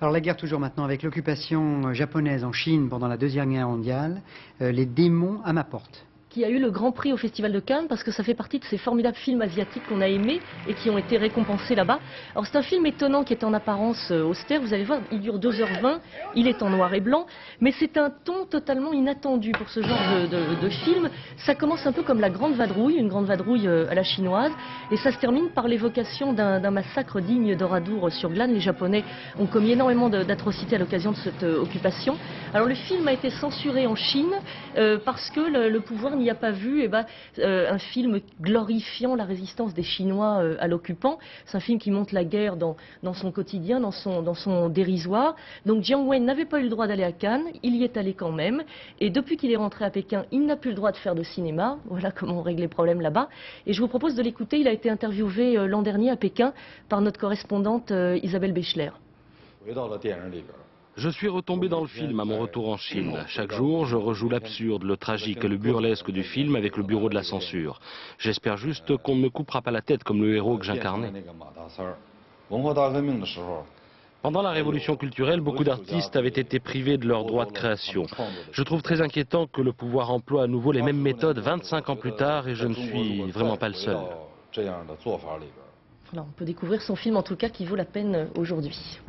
Alors la guerre toujours maintenant avec l'occupation japonaise en Chine pendant la Deuxième Guerre mondiale, Les démons à ma porte. Qui a eu le Grand Prix au Festival de Cannes parce que ça fait partie de ces formidables films asiatiques qu'on a aimés et qui ont été récompensés là-bas. Alors c'est un film étonnant qui est en apparence austère, vous allez voir, il dure 2h20, il est en noir et blanc, mais c'est un ton totalement inattendu pour ce genre de film. Ça commence un peu comme La Grande Vadrouille, une grande vadrouille à la chinoise, et ça se termine par l'évocation d'un massacre digne d'Oradour-sur-Glane. Les Japonais ont commis énormément d'atrocités à l'occasion de cette occupation. Alors le film a été censuré en Chine parce que le pouvoir n'y a pas vu un film glorifiant la résistance des Chinois à l'occupant. C'est un film qui montre la guerre dans son quotidien, dans son dérisoire. Donc Jiang Wen n'avait pas eu le droit d'aller à Cannes, il y est allé quand même. Et depuis qu'il est rentré à Pékin, il n'a plus le droit de faire de cinéma. Voilà comment on règle les problèmes là-bas. Et je vous propose de l'écouter. Il a été interviewé l'an dernier à Pékin par notre correspondante Isabelle Béchler. Je suis retombé dans le film à mon retour en Chine. Chaque jour, je rejoue l'absurde, le tragique et le burlesque du film avec le bureau de la censure. J'espère juste qu'on ne me coupera pas la tête comme le héros que j'incarnais. Pendant la révolution culturelle, beaucoup d'artistes avaient été privés de leurs droits de création. Je trouve très inquiétant que le pouvoir emploie à nouveau les mêmes méthodes 25 ans plus tard et je ne suis vraiment pas le seul. Voilà, on peut découvrir son film en tout cas qui vaut la peine aujourd'hui.